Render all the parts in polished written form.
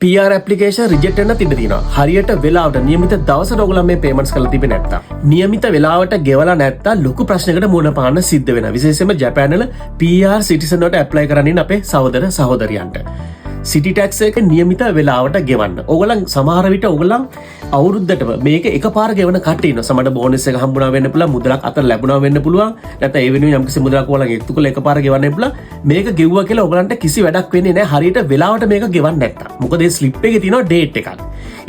PR application reject වෙන්න ඉඩ තියෙනවා. හරියට වෙලාවට નિયમિત දවසට ඔයගොල්ලෝ මේ payments කරලා තිබෙන්නේ නැත්තම්. નિયમિત වෙලාවට ගෙවලා නැත්තම් ලොකු ප්‍රශ්නයකට මුහුණ පාන්න සිද්ධ වෙනවා. විශේෂයෙන්ම ජපාන වල PR citizen වලට apply කරන්න ඉන්න අපේ සහෝදර සහෝදරියන්ට. සිටි ටැක්ස් එක નિયમિત වෙලාවට ගෙවන්න. ඕගොල්ලන් සමහර විට ඕගොල්ලන් අවුරුද්දටම මේක එකපාර ගෙවන කට්ටිය ඉන්නවා. සමහරට බෝනස් එක හම්බුණා වෙන්න පුළුවන්, මුදලක් අතර ලැබුණා වෙන්න පුළුවන්. නැත්නම් ඒ වෙනුවෙන් යම්කිසි මුදලක් ඕගොල්ලන් එකතු කරලා එකපාර ගෙවන්න පුළුවන්. මේක ගෙවුවා කියලා ඕගොල්ලන්ට කිසි වැඩක් වෙන්නේ නැහැ. හරියට වෙලාවට මේක ගෙවන්න නැත්තම්. මොකද ඒ ස්ලිප් එකේ තියෙනවා ඩේට් එකක්.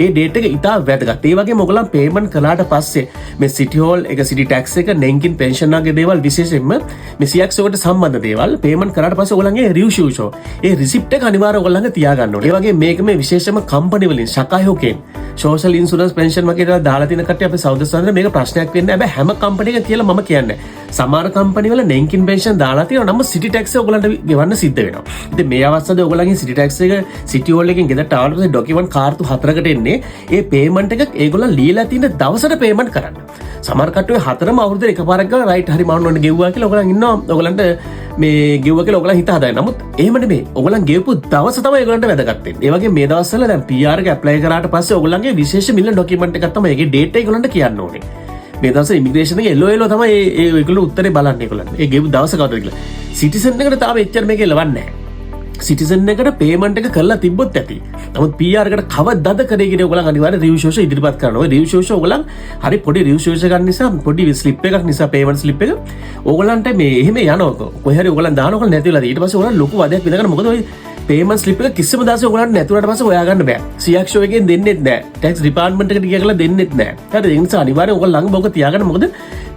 ඒ ඩේට් එක ඉතා වැදගත්. ඒ වගේම ඕගොල්ලන් පේමන්ට් කළාට පස්සේ මේ සිටි හෝල් එක, සිටි ටැක්ස් එක, නෙන්කින් පෙන්ෂන් වගේ දේවල් විශේෂයෙන්ම මේ CX එකට සම්බන්ධ දේවල් පේමන්ට් කළාට පස්සේ ඕගොල්ලන්ගේ රිවිෂන් ෂෝ ඒ රිසිප්ට් එක අනිවාර්යයෙන් ඕගොල්ලන්ගේ තියාගන්න ඕනේ. ඒ වගේ මේක මේ විශේෂම කම්පැනි වලින් සකායි හොකෙන් සෝෂල් ඉන්ෂුරන්ස් පෙන්ෂන් වගේ දේවල් දාලා තියෙන කට්ටිය අපේ සෞදි සඳර මේක ප්‍රශ්නයක් වෙන්නේ නැහැ. හැම කම්පැනි එක කියලා මම කියන්නේ. සමහර කම්පැනි වල නෙන්කින් පෙන්ෂන් දාලා තියෙනවා. නමුත් සිටි ටැක්ස් එක ඕගොල්ලන්ට ගෙවන්න සිද්ධ වෙනවා. ඉතින් මේ අවස්ථාවේ ඕගොල්ලන්ගේ සිටි ටැක්ස් එක සිටි හෝල් එකෙන් ගෙදරට ආවට පස්සේ ඩොකියුමන්ට් කාර්තු 4කට එන්නේ. ඒ පේමන්ට් එක ඒගොල්ලන් ලියලා තියෙන දවසට පේමන්ට් කරන්න. සමහර කට්ටිය හතරම අවුරුද්දේ එකපාරක් ගාලා රයිට් හරි මවුන්ට් වලට ගෙවුවා කියලා ඕගොල්ලන් ඉන්නවා. ඕගොල්ලන්ට මේ ගෙවුවා කියලා ඕගොල්ලන් හිත හදාගෙන. නමුත් එහෙම නෙමෙයි. ඕගොල්ලන් ගෙවපු දවස තමයි ඒගොල්ලන්ට වැදගත් වෙන්නේ. ඒ වගේ මේ දවස්වල දැන් PR එක ඇප්ලයි කරාට පස්සේ ඕගොල්ලන්ගේ විශේෂ මිලන ඩොකියුමන්ට් එකක් තමයි ඒකේ ඩේට් එක ඒගොල්ලන්ට කියන්න ඕනේ. මේ දවස්වල ඉමිග්‍රේෂන් එකේ එල්ලෝ තමයි ඒගොල්ලෝ උත්තරේ බලන්නේ ඒගොල්ලන්. ඒ ගෙවපු දවස කවදද කියලා. සිටිසන් එකට තාම එච්චර මේක එලවන්නේ නැහැ. සිටිසන් එකට පේමන්ට් එක කරලා තිබ්බොත් ඇති. නමුත් PR එකට කවදාද කරේ කියන ඕගොල්ලන් අනිවාර්යෙන් රිවිෂන් ෂෝ ඉදිරිපත් කරනවා. ඔය රිවිෂන් ෂෝ ඕගොල්ලන් හරි පොඩි රිවිෂන් ෂෝ එකක් නිසා පොඩි ස්ලිප් එකක් නිසා පේමන්ට් ස්ලිප් එක ඕගොල්ලන්ට මේ එහෙම යනවා. කොහේ හරි ඕගොල්ලන් දානකොට නැති වෙලා ඊට පස්සේ ඕගොල්ලන් ලොකු වදයක් විඳගෙන මොකද ඔය පේමන්ට් ස්ලිප් එක කිසිම දාසේ ඕගොල්ලන්ට නැතුණාට පස්සේ හොයාගන්න බෑ. CX ෂෝ එකෙන් දෙන්නෙත් නෑ. ටැක්ස් ඩිපාර්ට්මන්ට් එකට ගියා කියලා දෙන්නෙත් නෑ. හරිද? ඒ නිසා අනිවාර්යෙන් ඕගොල්ලන් ළඟ බෝක තියාගන්න. මොකද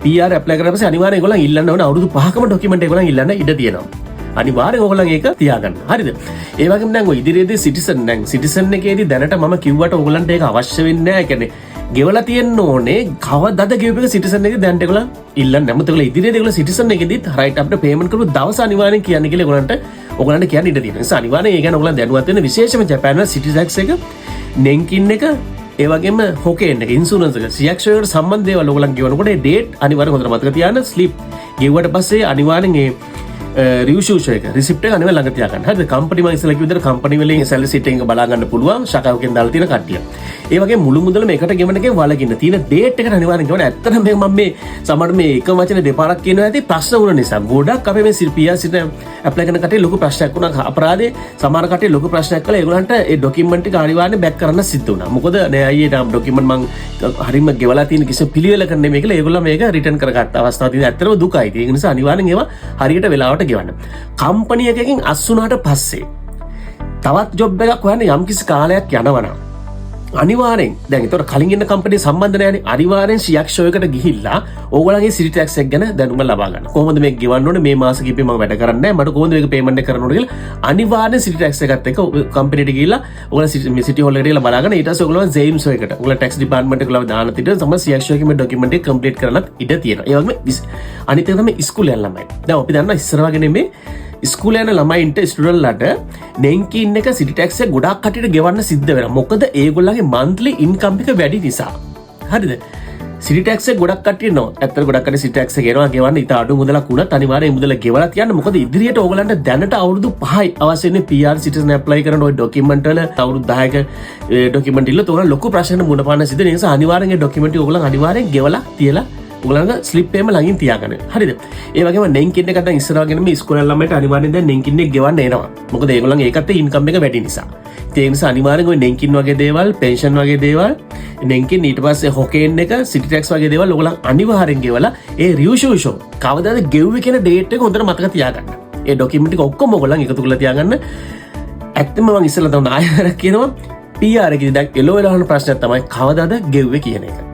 PR ඇප්ලයි කරලා පස්සේ අනිවාර්යෙන් ඒගොල්ලන් ඉල්ලන්න ඕන අවුරුදු 5කම ඩොකියුමන්ට් ඒගොල්ලන් ඉල්ලන්න ඉඩ තියෙනවා. අනිවාර්යෙන් ඕගොල්ලන් ඒක තියාගන්න. හරිද? ඒ වගේම දැන් ඔය ඉදිරියේදී සිටිසන් එකේදී දැනට මම කිව්වට ඕගොල්ලන්ට ඒක අවශ්‍ය වෙන්නේ නැහැ. ඒ කියන්නේ ගෙවලා තියෙන්න ඕනේ කවදාද ගෙවපු එක සිටිසන් එකේ දැන්ට ඒගොල්ලන් ඉල්ලන්නේ. නමුත් ඒගොල්ලන් ඉදිරියේදී ඒගොල්ලන් සිටිසන් එකේදීත් රයිට් අප්ට පේමන්ට් කරපු දවස අනිවාර්යෙන් කියන්න කියලා ඕගොල්ලන්ට කියන්න ඉඩ තියෙනවා. ඒ නිසා අනිවාර්යෙන් ඒ ගැන ඕගොල්ලන් දැනුවත් වෙන්න. විශේෂයෙන්ම ජපාන වල සිටි ටැක්ස් එක, නෙන්කින් එක, ඒ වගේම හොකේන් එක, ඉන්ෂුරන්ස් එක, CX එකට සම්බන්ධ දේවල් ඕගොල්ලන් ගෙවනකොට ඒ ඩේට් අනිවාර්යෙන් හොඳට මතක තියාගන්න. ස්ලිප් ගෙවුවට පස්සේ අනිවාර්යෙන් ඒ රිවිෂන් ෂෝ එක රිසිප්ට් එක අනිවාර්යෙන් ළඟ තියාගන්න. හරිද? කම්පැනි මම ඉස්සෙල්ලා කිව්ව විදිහට කම්පැනි වලින් සැලරි සීට් එක බලා ගන්න පුළුවන්. ශාඛාවකින් දාලා තියෙන කට්ටිය. ඒ වගේ මුළු මුදලම එකට ගෙවන එකේ වලකින්න තියෙන ඩේට් එකට අනිවාර්යෙන් ගෙවන්න. ඇත්තටම මම මේ සමහර මේ එකම වචනේ දෙපාරක් කියනවා ඇති ප්‍රශ්න වුණ නිසා. ගොඩක් අපේ මේ PR සිට ඇප්ලයි කරන කට්ටිය ලොකු ප්‍රශ්නයක් වුණා. අපරාධේ සමහර කට්ටිය ලොකු ප්‍රශ්නයක් කළා. ඒගොල්ලන්ට ඒ ඩොකියුමන්ට් එක අනිවාර්යෙන් බෑක් කරන්න සිද්ධ වුණා. මොකද නෑ අයියේ ඩොකියුමන්ට් මං හරියම ගෙවලා තියෙන කිසිම පිළිවෙලක නෙමෙයි කියලා ඒගොල්ලෝ මේක රිටර්න් කරගත්ත අවස්ථාවක් තියෙනවා. ඇත්තටම දුකයි. ඒක නිසා අනිවාර්යෙන් ඒවා හරියට වෙලාවට ගෙවන්න. කම්පැනි එකකින් අස්සුනාට පස්සේ තවත් ජොබ් එකක් හොයන්න යම්කිසි කාලයක් යනවනම් අනිවාර්යෙන් දැන් ඒතර කලින් ඉන්න කම්පැනි සම්බන්ධ නැහැනේ. අනිවාර්යෙන් CX ෂෝ එකට ගිහිල්ලා ඕගොල්ලන්ගේ සිටි ටැක්ස් එක ගැන දැනුම ලබා ගන්න. කොහොමද මේක ගෙවන්න ඕනේ? මේ මාස කිපේ මම වැඩ කරන්නේ නැහැ. මට කොහොමද මේක පේමන්ට් එක කරන්න ඕනේ කියලා අනිවාර්යෙන් සිටි ටැක්ස් එකත් එක්ක කම්පැනිට ගිහිල්ලා ඕගොල්ලන් සිටි හෝල් එකට ගිහිල්ලා බලාගෙන ඊට පස්සේ ඕගොල්ලන් සේම් ෂෝ එකට ඕගොල්ලන් ටැක්ස් ඩිපාර්ට්මන්ට් එකට ගිහලා දාන තිට තමයි CX ෂෝ එකේ මේ ඩොකියුමන්ට් එක කම්ප්ලීට් කරන්නත් ඉඩ තියෙනවා. ඒ වගේම අනිත් එක තමයි ඉස්කෝලේ යන ළමයි. දැන් අපි දන්නවා ඉස්සර වගේ නෙමෙයි ස්කූල් යන ළමයින්ට ස්ටුඩන්ට්ලාට නෙන්කින් එක සිටි ටැක්ස් එක ගොඩක් කටට ගෙවන්න සිද්ධ වෙනවා. මොකද ඒගොල්ලන්ගේ මන්ත්ලි ඉන්කම් එක වැඩි නිසා. හරිද? සිටි ටැක්ස් එක ගොඩක් කට්ටිය නෝ. ඇත්තට ගොඩක් කට්ටිය සිටි ටැක්ස් එක ගෙවන්න ඉත අඩු මුදලක් වුණත් අනිවාර්යයෙන් මුදල ගෙවලා තියන්න. මොකද ඉදිරියට ඕගොල්ලන්ට දැනට අවුරුදු 5යි අවශ්‍ය වෙන්නේ PR සිටිසන් ඇප්ලයි කරන ඔය ඩොකියුමන්ට් වල අවුරුදු 10ක ඩොකියුමන්ට් ඉල්ල තෝරන ලොකු ප්‍රශ්නයක් මුණ පාන සිද්ධ. ඒ නිසා අනිවාර්යෙන් ඒ ඩොකියුමන්ට් ඕගොල්ලන් අනිවාර්යෙන් ගෙවලා තියලා ඔයගොල්ලන්ගේ ස්ලිප් එකම ළඟින් තියාගන්න. හරිද? ඒ වගේම නෙන්කින් එකක් දැන් ඉස්සරහගෙන මේ ඉස්කෝලේ ළමයිට අනිවාර්යෙන් දැන් නෙන්කින් එක ගෙවන්න එනවා. මොකද ඒගොල්ලන්ගේ ඒකත් ඉන්කම් එක වැඩි නිසා. ඒ නිසා අනිවාර්යෙන් ඔය නෙන්කින් වගේ දේවල්, පෙන්ෂන් වගේ දේවල්, නෙන්කින් ඊට පස්සේ හොකේන් එක, සිටි ටැක්ස් වගේ දේවල් ඔයගොල්ලන් අනිවාර්යෙන් ගෙවලා ඒ රිවිෂන් ෂෝ කවදාද ගෙව්වේ කියන ඩේට් එක හොඳට මතක තියාගන්න. ඒ ඩොකියුමන්ට් එක ඔක්කොම ඔයගොල්ලන් එකතු කරලා තියාගන්න. ඇත්තම මම ඉස්සෙල්ලා තමයි ආයෙත් කියනවා PR එකේදී දැන් එළවෙලා අහන ප්‍රශ්නයක් තමයි කවදාද ගෙව්වේ කියන එක.